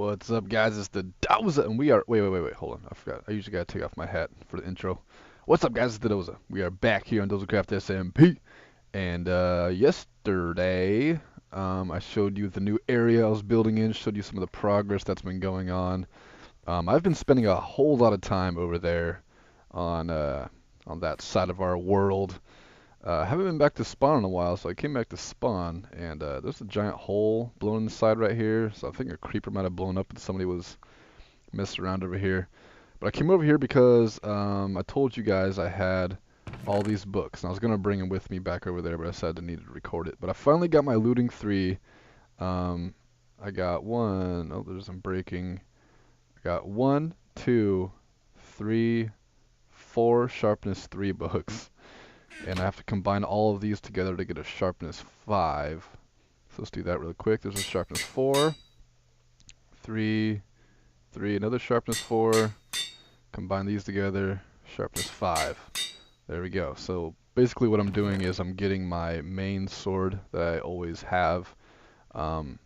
What's up, guys? It's the Doza, and we are. Wait. Hold on. I forgot. I usually gotta take off my hat for the intro. What's up, guys? It's the Doza. We are back here on Dozacraft SMP. And yesterday, I showed you the new area I was building in. Showed you some of the progress that's been going on. I've been spending a whole lot of time over there on that side of our world. I haven't been back to spawn in a while, so I came back to spawn, and there's a giant hole blown in the side right here. So I think a creeper might have blown up and somebody was messing around over here. But I came over here because I told you guys I had all these books, and I was going to bring them with me back over there, but I decided I needed to record it. But I finally got my looting 3. I got one. Oh, there's some breaking. I got 1, 2, 3, 4 sharpness 3 books. And I have to combine all of these together to get a sharpness 5. So let's do that really quick. There's a sharpness 4, 3, 3, another sharpness 4. Combine these together, sharpness 5. There we go. So basically what I'm doing is I'm getting my main sword that I always have. And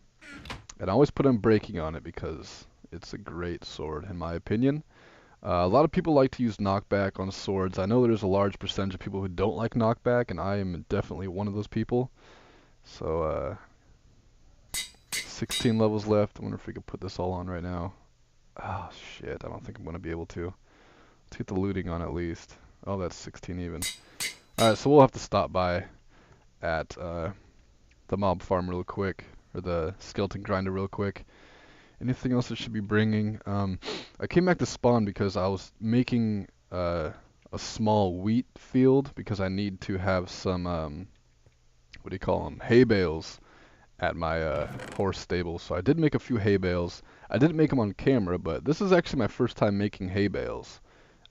I always put unbreaking on it because it's a great sword in my opinion. A lot of people like to use knockback on swords. I know there's a large percentage of people who don't like knockback, and I am definitely one of those people. So, 16 levels left. I wonder if we could put this all on right now. Oh, shit. I don't think I'm going to be able to. Let's get the looting on at least. Oh, that's 16 even. Alright, so we'll have to stop by at the mob farm real quick, or the skeleton grinder real quick. Anything else I should be bringing? I came back to spawn because I was making a small wheat field because I need to have some, what do you call them, hay bales at my horse stable. So I did make a few hay bales. I didn't make them on camera, but this is actually my first time making hay bales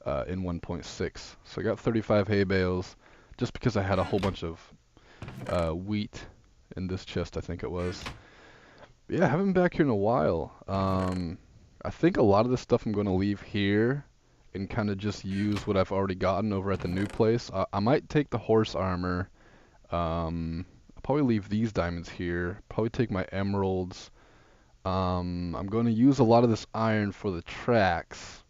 in 1.6. So I got 35 hay bales just because I had a whole bunch of wheat in this chest, I think it was. Yeah, I haven't been back here in a while. I think a lot of the stuff I'm going to leave here and kind of just use what I've already gotten over at the new place. I might take the horse armor. I'll probably leave these diamonds here. Probably take my emeralds. I'm going to use a lot of this iron for the tracks.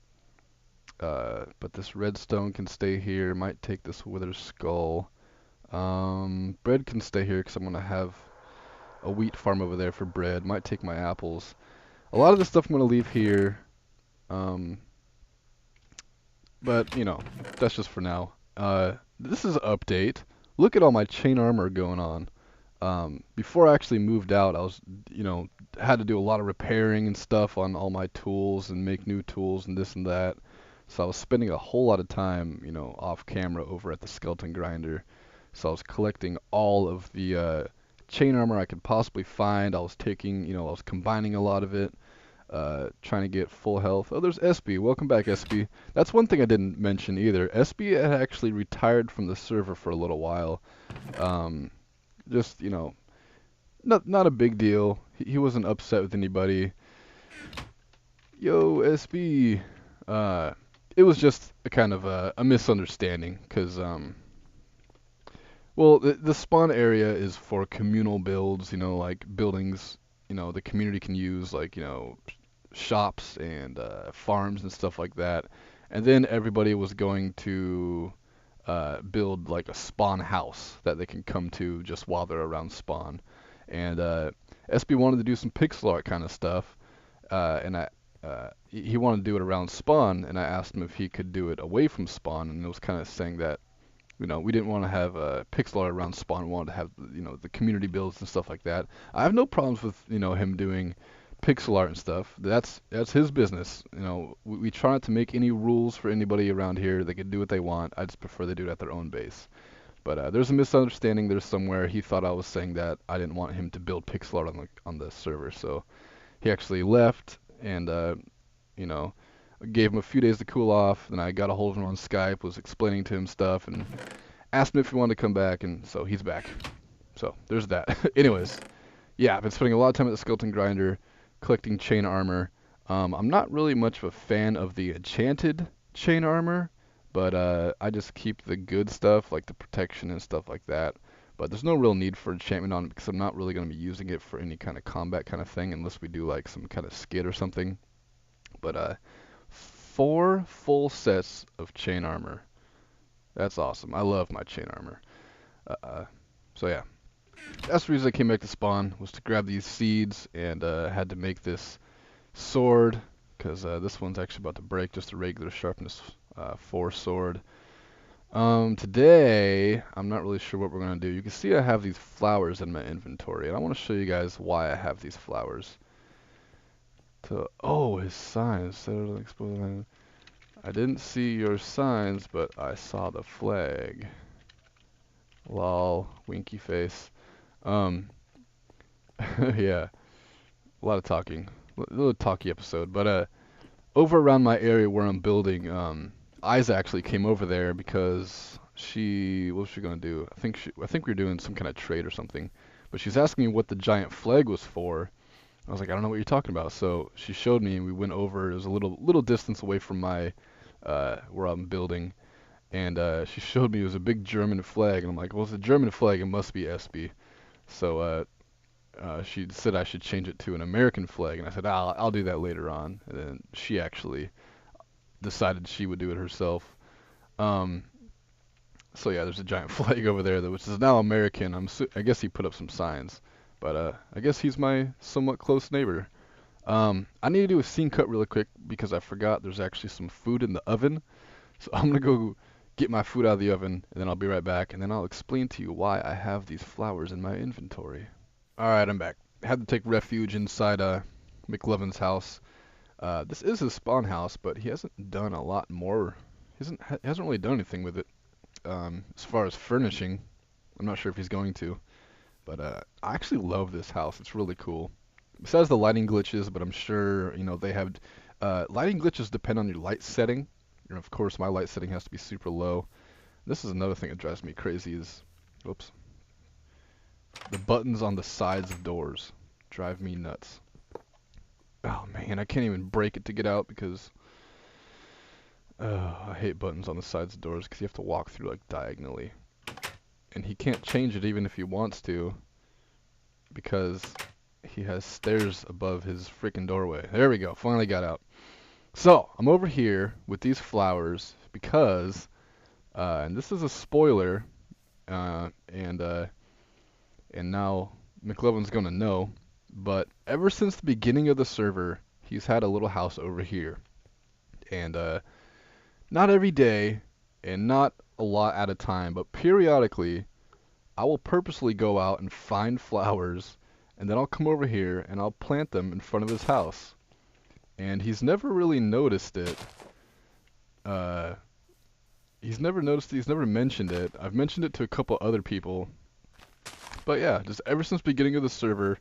But this redstone can stay here. Might take this wither skull. Bread can stay here because I'm going to have a wheat farm over there for bread. Might take my apples. A lot of the stuff I'm going to leave here. But, you know, that's just for now. This is an update. Look at all my chain armor going on. Before I actually moved out, I was, had to do a lot of repairing and stuff on all my tools and make new tools and this and that. So I was spending a whole lot of time, off camera over at the skeleton grinder. So I was collecting all of the chain armor I could possibly find. I was taking, I was combining a lot of it, trying to get full health. Oh, there's SB. Welcome back, SB. That's one thing I didn't mention either. SB had actually retired from the server for a little while. Just, not a big deal. He wasn't upset with anybody. Yo, SB. It was just a kind of a misunderstanding, because, well, the spawn area is for communal builds, like buildings, the community can use, like, shops and farms and stuff like that. And then everybody was going to build like a spawn house that they can come to just while they're around spawn. And SB wanted to do some pixel art kind of stuff, and he wanted to do it around spawn, and I asked him if he could do it away from spawn, and it was kind of saying that we didn't want to have pixel art around spawn. We wanted to have, the community builds and stuff like that. I have no problems with, him doing pixel art and stuff. That's his business. We try not to make any rules for anybody around here. They can do what they want. I just prefer they do it at their own base. But there's a misunderstanding there somewhere. He thought I was saying that I didn't want him to build pixel art on the server. So he actually left, and gave him a few days to cool off. Then I got a hold of him on Skype, was explaining to him stuff, and asked him if he wanted to come back, and so he's back. So there's that. Anyways, yeah, I've been spending a lot of time at the skeleton grinder, collecting chain armor. I'm not really much of a fan of the enchanted chain armor, but I just keep the good stuff, like the protection and stuff like that. But there's no real need for enchantment on it because I'm not really going to be using it for any kind of combat kind of thing unless we do like some kind of skid or something. But 4 full sets of chain armor. That's awesome. I love my chain armor. So yeah, that's the reason I came back to spawn, was to grab these seeds, and had to make this sword because this one's actually about to break, just a regular sharpness 4 sword. Today, I'm not really sure what we're going to do. You can see I have these flowers in my inventory, and I want to show you guys why I have these flowers. Oh, his signs. I didn't see your signs, but I saw the flag. Lol, winky face. Yeah, a lot of talking. A little talky episode, but over around my area where I'm building, Isa actually came over there because what was she gonna do? I think we were doing some kind of trade or something. But she's asking me what the giant flag was for. I was like, I don't know what you're talking about. So she showed me, and we went over. It was a little distance away from my where I'm building, and she showed me it was a big German flag, and I'm like, well, it's a German flag. It must be SB. So she said I should change it to an American flag, and I said I'll do that later on. And then she actually decided she would do it herself. So yeah, there's a giant flag over there, which is now American. I guess he put up some signs, but I guess he's my somewhat close neighbor. I need to do a scene cut really quick because I forgot there's actually some food in the oven. So I'm gonna go get my food out of the oven, and then I'll be right back, and then I'll explain to you why I have these flowers in my inventory. Alright, I'm back. I had to take refuge inside Mclovin's house. This is his spawn house, but he hasn't done a lot more. He hasn't really done anything with it. As far as furnishing, I'm not sure if he's going to. But I actually love this house. It's really cool. Besides the lighting glitches, but I'm sure, they have... lighting glitches depend on your light setting. And of course, my light setting has to be super low. This is another thing that drives me crazy is... Whoops. The buttons on the sides of doors drive me nuts. Oh man, I can't even break it to get out because I hate buttons on the sides of doors because you have to walk through like diagonally. And he can't change it even if he wants to because he has stairs above his freaking doorway. There we go, finally got out. So, I'm over here with these flowers because, and this is a spoiler, and now Mclovin's gonna know, but ever since the beginning of the server, he's had a little house over here. And not every day, and not a lot at a time, but periodically, I will purposely go out and find flowers, and then I'll come over here and I'll plant them in front of his house. And he's never really noticed it. He's never noticed it, he's never mentioned it. I've mentioned it to a couple other people. But yeah, just ever since the beginning of the server,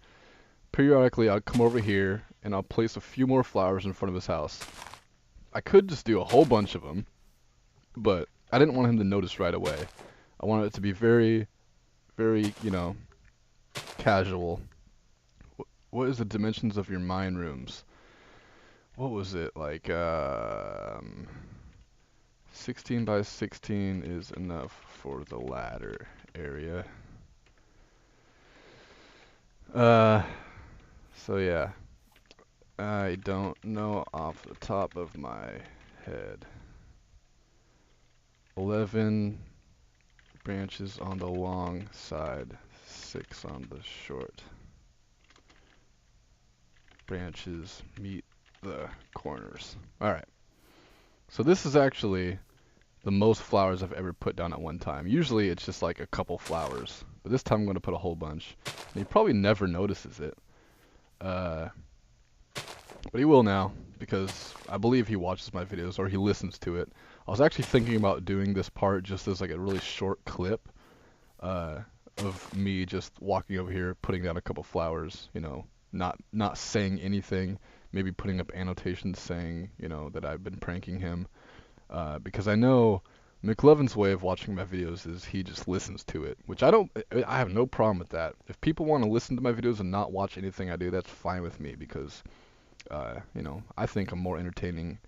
periodically I'll come over here and I'll place a few more flowers in front of his house. I could just do a whole bunch of them, but I didn't want him to notice right away. I wanted it to be very, very, casual. What is the dimensions of your mine rooms? What was it, like, 16 by 16 is enough for the ladder area. So yeah, I don't know off the top of my head. 11 branches on the long side, 6 on the short. Branches meet the corners. Alright. So this is actually the most flowers I've ever put down at one time. Usually it's just like a couple flowers. But this time I'm going to put a whole bunch. And he probably never notices it. But he will now, because I believe he watches my videos, or he listens to it. I was actually thinking about doing this part just as like a really short clip of me just walking over here, putting down a couple flowers, not saying anything, maybe putting up annotations saying, that I've been pranking him. Because I know Mclovin's way of watching my videos is he just listens to it, which I have no problem with that. If people want to listen to my videos and not watch anything I do, that's fine with me because, I think I'm more entertaining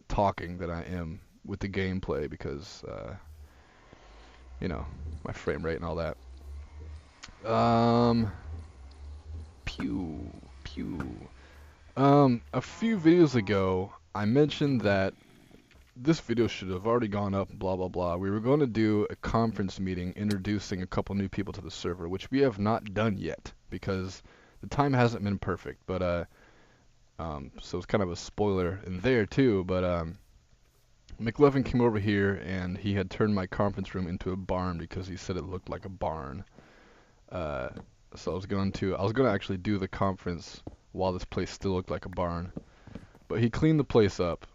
talking than I am with the gameplay because, my frame rate and all that. Um, pew, pew. A few videos ago, I mentioned that this video should have already gone up, blah, blah, blah. We were going to do a conference meeting introducing a couple new people to the server, which we have not done yet because the time hasn't been perfect. But, so it's kind of a spoiler in there too. But, Mclovin came over here and he had turned my conference room into a barn because he said it looked like a barn. Uh, so I was going to actually do the conference while this place still looked like a barn. But he cleaned the place up.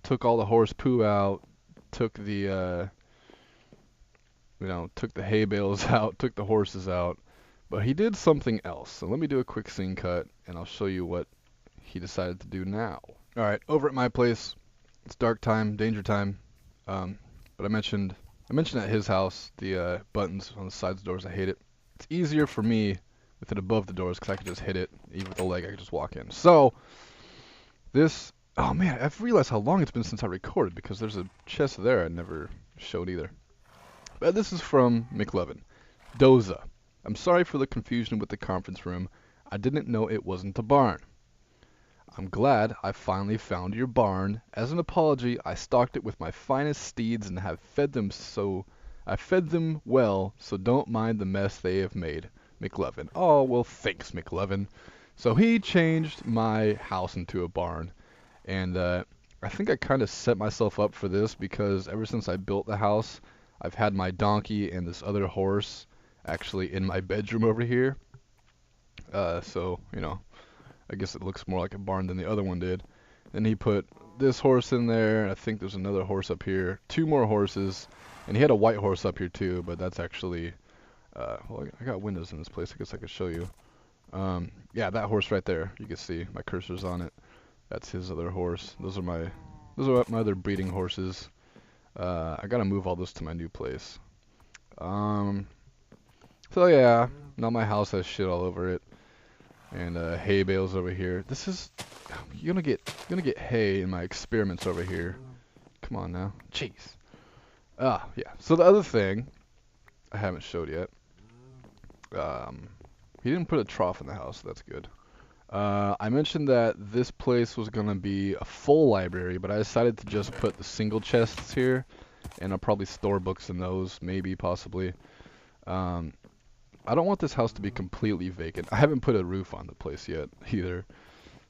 Took all the horse poo out, took the took the hay bales out, took the horses out, but he did something else. So let me do a quick scene cut, and I'll show you what he decided to do now. All right, over at my place, it's dark time, danger time. But I mentioned at his house the buttons on the sides doors. I hate it. It's easier for me with it above the doors because I can just hit it. Even with the leg, I can just walk in. So this. Oh man, I've realized how long it's been since I recorded because there's a chest there I never showed either. But this is from Mclovin. Doza. I'm sorry for the confusion with the conference room. I didn't know it wasn't a barn. I'm glad I finally found your barn. As an apology, I stocked it with my finest steeds and have fed them well, so don't mind the mess they have made. Mclovin. Oh, well, thanks, Mclovin. So he changed my house into a barn. And I think I kind of set myself up for this because ever since I built the house, I've had my donkey and this other horse actually in my bedroom over here. So, I guess it looks more like a barn than the other one did. Then he put this horse in there. I think there's another horse up here. 2 more horses. And he had a white horse up here too, but that's actually... well, I got windows in this place. I guess I could show you. Yeah, that horse right there. You can see my cursor's on it. That's his other horse. Those are my other breeding horses. I gotta move all this to my new place. So yeah, now my house has shit all over it, and hay bales over here. This is you're gonna get hay in my experiments over here. Come on now, jeez. Yeah. So the other thing I haven't showed yet. He didn't put a trough in the house. So that's good. I mentioned that this place was going to be a full library, but I decided to just put the single chests here, and I'll probably store books in those, maybe, possibly. I don't want this house to be completely vacant. I haven't put a roof on the place yet, either.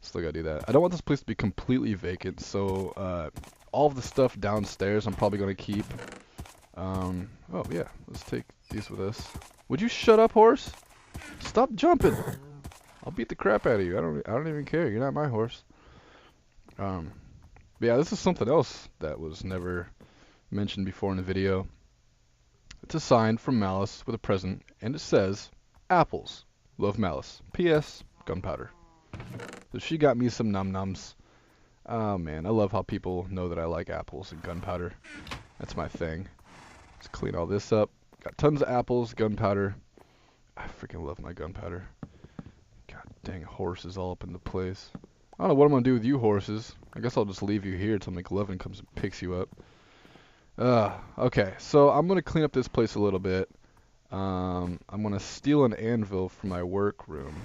Still gotta do that. I don't want this place to be completely vacant, so all of the stuff downstairs I'm probably going to keep. Oh, yeah, let's take these with us. Would you shut up, horse? Stop jumping! I'll beat the crap out of you. I don't even care. You're not my horse. But yeah, this is something else that was never mentioned before in the video. It's a sign from Malice with a present, and it says, "Apples. Love Malice. P.S. Gunpowder." So she got me some num-nums. Oh man, I love how people know that I like apples and gunpowder. That's my thing. Let's clean all this up. Got tons of apples, gunpowder. I freaking love my gunpowder. God dang, horses all up in the place. I don't know what I'm going to do with you horses. I guess I'll just leave you here till Mclovin comes and picks you up. Okay, so I'm going to clean up this place a little bit. I'm going to steal an anvil from my workroom.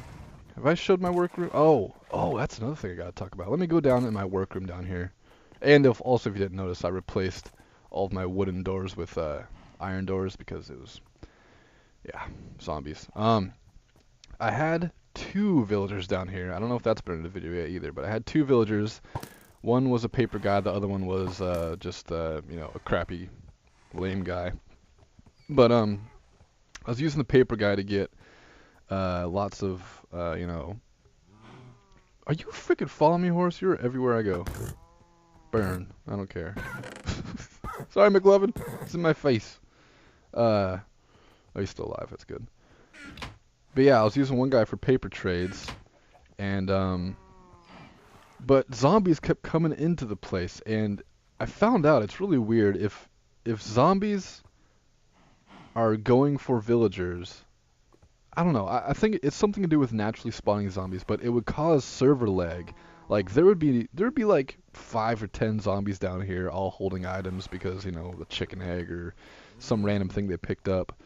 Have I showed my workroom? Oh, that's another thing I got to talk about. Let me go down in my workroom down here. And also, if you didn't notice, I replaced all of my wooden doors with iron doors because it was, yeah, zombies. I had 2 villagers down here. I don't know if that's been in the video yet either, but I had 2 villagers. One was a paper guy, the other one was just a crappy, lame guy. But I was using the paper guy to get lots of Are you freaking following me, horse? You're everywhere I go. Burn. I don't care. Sorry, Mclovin. It's in my face. Oh, he's still alive. That's good. But yeah, I was using one guy for paper trades, and but zombies kept coming into the place, and I found out it's really weird if zombies are going for villagers. I don't know. I think it's something to do with naturally spawning zombies, but it would cause server lag. Like there would be like 5 or 10 zombies down here, all holding items because the chicken egg or some random thing they picked up.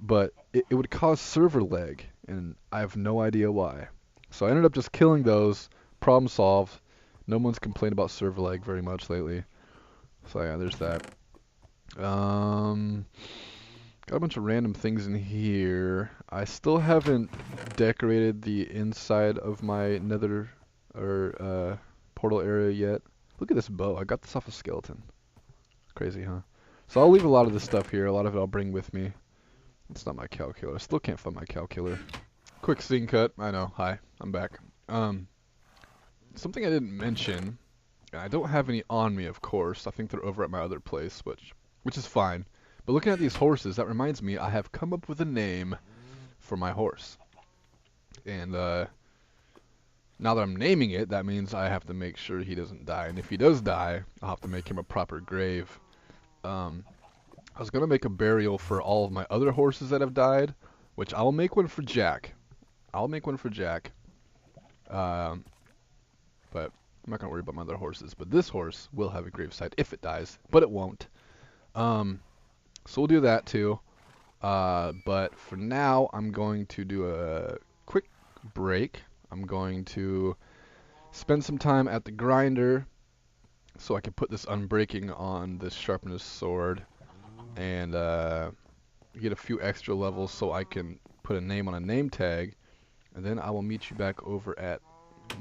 but it would cause server lag, and I have no idea why. So I ended up just killing those. Problem solved. No one's complained about server lag very much lately. So yeah, there's that. Got a bunch of random things in here. I still haven't decorated the inside of my nether or portal area yet. Look at this bow. I got this off a skeleton. Crazy, huh? So I'll leave a lot of this stuff here. A lot of it I'll bring with me. It's not my calculator. I still can't find my calculator. Quick scene cut. I know. Hi. I'm back. Something I didn't mention. I don't have any on me, of course. I think they're over at my other place, which is fine. But looking at these horses, that reminds me I have come up with a name for my horse. And now that I'm naming it, that means I have to make sure he doesn't die. And if he does die, I'll have to make him a proper grave. I was going to make a burial for all of my other horses that have died, which I'll make one for Jack. I'll make one for Jack. But I'm not going to worry about my other horses. But this horse will have a gravesite if it dies, but it won't. So we'll do that too. But for now, I'm going to do a quick break. I'm going to spend some time at the grinder so I can put this unbreaking on this sharpened sword and get a few extra levels so I can put a name on a name tag, and then I will meet you back over at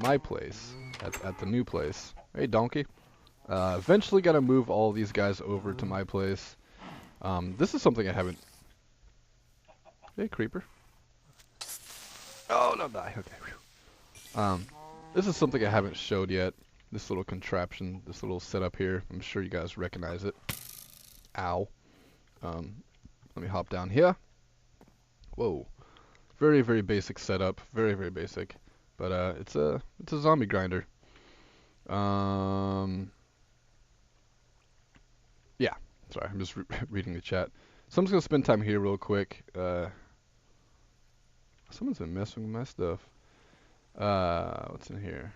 my place, at the new place. Hey, donkey. Eventually gotta move all these guys over to my place. This is something I haven't... Hey, creeper. Oh, no, die. Okay. This is something I haven't showed yet. This little contraption, this little setup here. I'm sure you guys recognize it. Ow. Let me hop down here. Whoa. Very, very basic setup. Very, very basic. But it's a zombie grinder. Yeah. Sorry, I'm just reading the chat. So I'm just gonna spend time here real quick. Someone's been messing with my stuff. What's in here?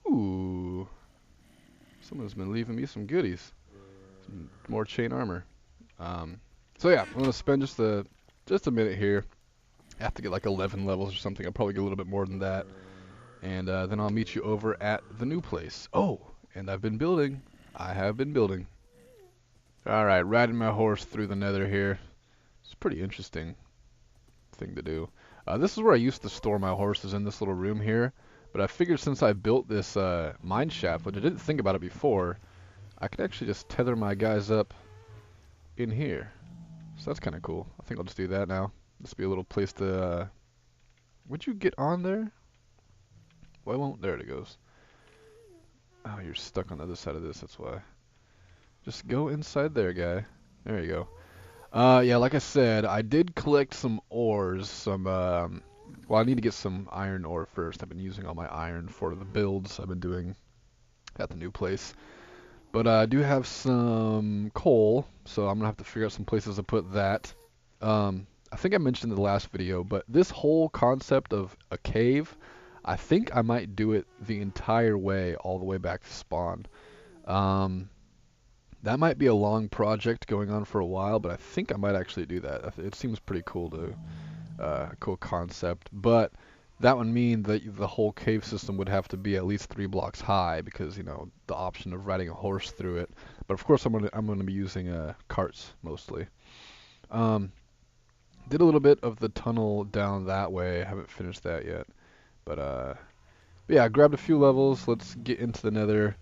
Ooh. Someone's been leaving me some goodies. Some more chain armor. So yeah, I'm gonna spend just a minute here. I have to get like 11 levels or something. I'll probably get a little bit more than that. And then I'll meet you over at the new place. Oh, and I've been building. I have been building. Alright, riding my horse through the nether here. It's a pretty interesting thing to do. This is where I used to store my horses, in this little room here. But I figured since I built this mine shaft, which I didn't think about it before, I could actually just tether my guys up in here. So that's kind of cool. I think I'll just do that now. This will be a little place to... would you get on there? Why won't... There it goes. Oh, you're stuck on the other side of this, that's why. Just go inside there, guy. There you go. Yeah, like I said, I did collect some ores, well, I need to get some iron ore first. I've been using all my iron for the builds I've been doing at the new place. But I do have some coal, so I'm going to have to figure out some places to put that. I think I mentioned in the last video, but this whole concept of a cave, I think I might do it the entire way, all the way back to spawn. That might be a long project going on for a while, but I think I might actually do that. It seems pretty cool cool concept, but that would mean that the whole cave system would have to be at least 3 blocks high because, you know, the option of riding a horse through it. But of course I'm gonna be using carts mostly. Did a little bit of the tunnel down that way. I haven't finished that yet, but yeah, I grabbed a few levels. Let's get into the nether.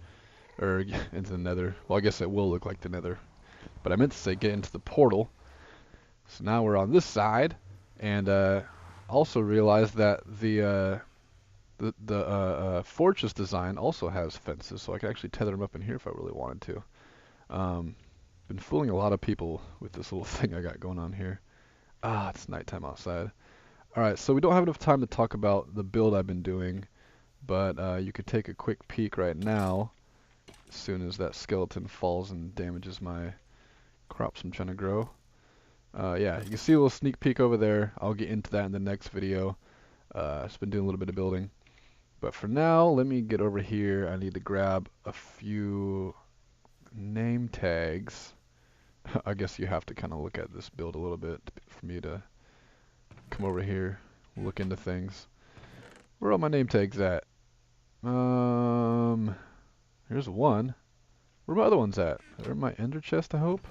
Or into the nether. Well, I guess it will look like the nether. But I meant to say get into the portal. So now we're on this side. And also realized that the fortress design also has fences. So I can actually tether them up in here if I really wanted to. Been fooling a lot of people with this little thing I got going on here. Ah, it's nighttime outside. Alright, so we don't have enough time to talk about the build I've been doing. But you could take a quick peek right now. As soon as that skeleton falls and damages my crops I'm trying to grow. Yeah, you can see a little sneak peek over there. I'll get into that in the next video. I've been doing a little bit of building. But for now, let me get over here. I need to grab a few name tags. I guess you have to kind of look at this build a little bit for me to come over here, look into things. Where are all my name tags at? Here's one. Where are my other ones at? They're in my ender chest, I hope.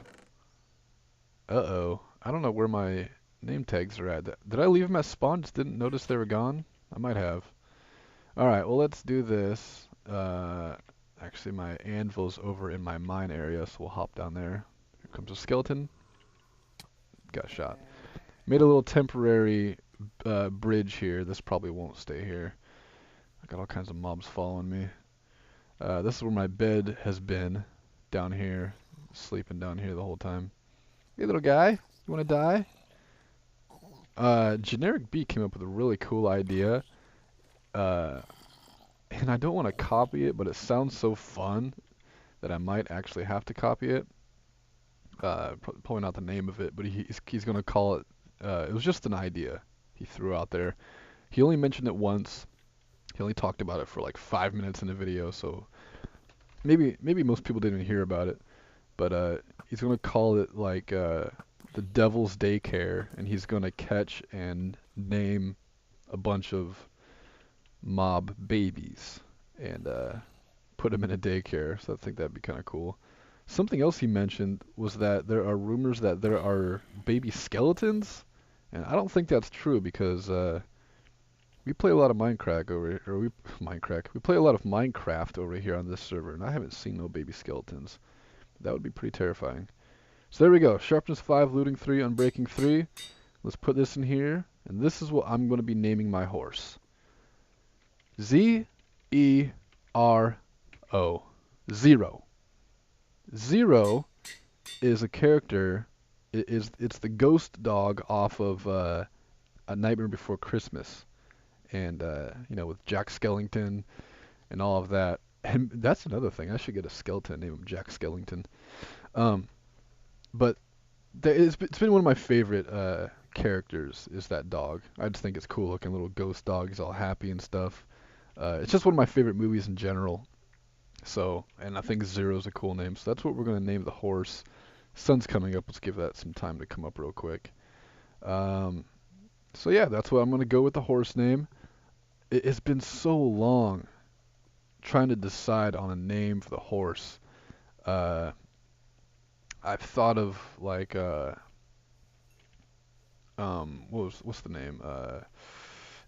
Uh-oh. I don't know where my name tags are at. Did I leave them at spawn? Just didn't notice they were gone? I might have. Alright, well let's do this. Actually my anvil's over in my mine area, so we'll hop down there. Here comes a skeleton. Got shot. Made a little temporary bridge here. This probably won't stay here. I got all kinds of mobs following me. This is where my bed has been. Down here. Sleeping down here the whole time. Hey little guy, you wanna die? Generic B came up with a really cool idea. And I don't want to copy it, but it sounds so fun that I might actually have to copy it. Probably not the name of it, but he's going to call it, it was just an idea he threw out there. He only mentioned it once. He only talked about it for like 5 minutes in the video, so maybe most people didn't even hear about it. But he's going to call it like the Devil's Daycare, and he's going to catch and name a bunch of mob babies and put them in a daycare. So I think that'd be kind of cool. Something else he mentioned was that there are rumors that there are baby skeletons, and I don't think that's true because we play a lot of Minecraft over here, or we play a lot of Minecraft over here on this server, and I haven't seen no baby skeletons. That would be pretty terrifying. So there we go. Sharpness 5, looting 3, unbreaking 3. Let's put this in here, and this is what I'm going to be naming my horse. Z-E-R-O. Zero. Zero is a character. It's the ghost dog off of A Nightmare Before Christmas, and you know, with Jack Skellington and all of that. And that's another thing. I should get a skeleton named him Jack Skellington. But it's been one of my favorite characters. Is that dog? I just think it's cool looking, little ghost dog. He's all happy and stuff. It's just one of my favorite movies in general. So, and I think Zero's a cool name. So that's what we're going to name the horse. Sun's coming up. Let's give that some time to come up real quick. So yeah, that's what I'm going to go with the horse name. It's been so long trying to decide on a name for the horse. I've thought of like what's the name?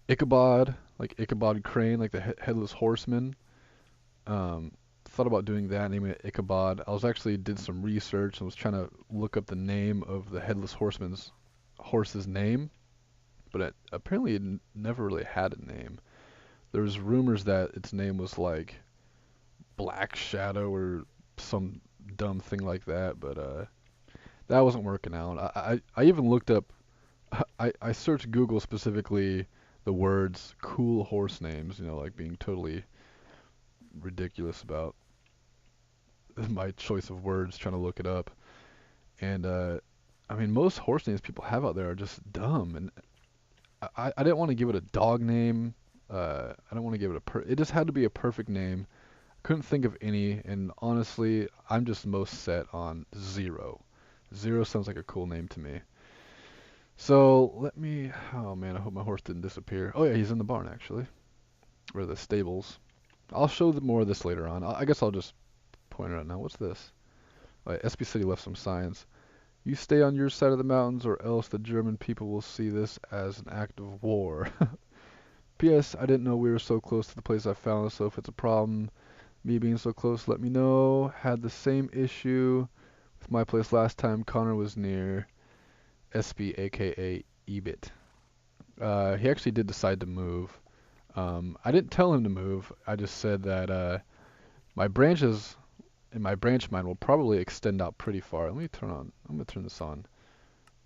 Ichabod, like Ichabod Crane, like the headless horseman. Thought about doing that, naming it Ichabod. I was actually did some research and was trying to look up the name of the headless horse's name, but it apparently never really had a name. There was rumors that its name was like Black Shadow or some dumb thing like that, but that wasn't working out. I even looked up. I searched Google specifically the words cool horse names, you know, like being totally ridiculous about my choice of words, trying to look it up. And I mean, most horse names people have out there are just dumb, and I didn't want to give it a dog name. I don't want to give it it just had to be a perfect name. Couldn't think of any, and honestly, I'm just most set on Zero. Zero sounds like a cool name to me. So let me. Oh man, I hope my horse didn't disappear. Oh yeah, he's in the barn actually, or the stables. I'll show them more of this later on. I guess I'll just point it out now. What's this? Right, SB City left some signs. You stay on your side of the mountains, or else the German people will see this as an act of war. P.S. I didn't know we were so close to the place I found, so if it's a problem, me being so close, let me know. Had the same issue with my place last time Connor was near. SB, aka Ebit. He actually did decide to move. I didn't tell him to move. I just said that my branches in my branch mine will probably extend out pretty far. I'm gonna turn this on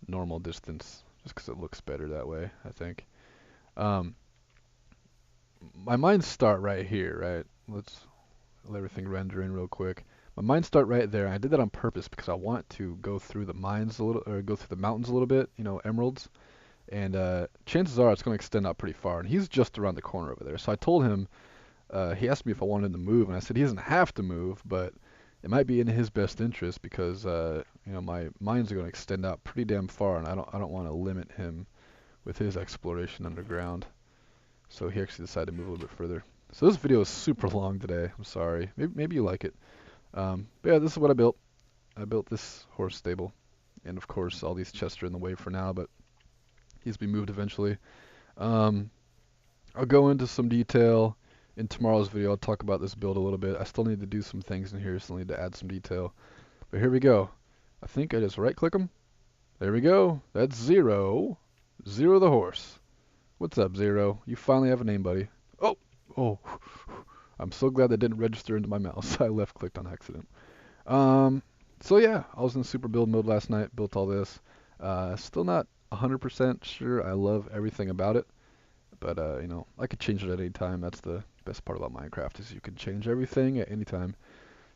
normal distance just because it looks better that way, I think. My mines start right here, right? Let's let everything render in real quick. My mines start right there. I did that on purpose because I want to go through the mines a little, or go through the mountains a little bit, you know, emeralds. And chances are it's going to extend out pretty far. And he's just around the corner over there. So I told him, he asked me if I wanted him to move, and I said he doesn't have to move, but it might be in his best interest because you know, my mines are going to extend out pretty damn far, and I don't want to limit him with his exploration underground. So he actually decided to move a little bit further. So this video is super long today. I'm sorry. Maybe you like it. But yeah, this is what I built. I built this horse stable, and of course all these chests are in the way for now, but he's be moved eventually. I'll go into some detail in tomorrow's video. I'll talk about this build a little bit. I still need to do some things in here, still need to add some detail. But here we go. I think I just right click him. There we go. That's Zero. Zero the horse. What's up, Zero? You finally have a name, buddy. Oh. I'm so glad that didn't register into my mouse. I left clicked on accident. So yeah, I was in super build mode last night, built all this. Still not 100% sure I love everything about it, but you know, I could change it at any time. That's the best part about Minecraft, is you can change everything at any time.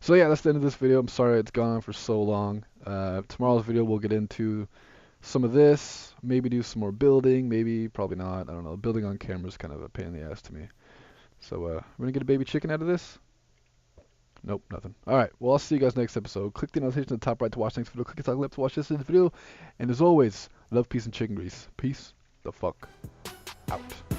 So yeah, that's the end of this video. I'm sorry it's gone on for so long. Tomorrow's video we'll get into some of this, maybe do some more building, maybe, probably not, I don't know. Building on camera is kind of a pain in the ass to me. So we're gonna get a baby chicken out of this. Nope, nothing. Alright, well, I'll see you guys next episode. Click the notification at the top right to watch next video. Click the top left to watch this video. And as always, love, peace, and chicken grease. Peace the fuck out.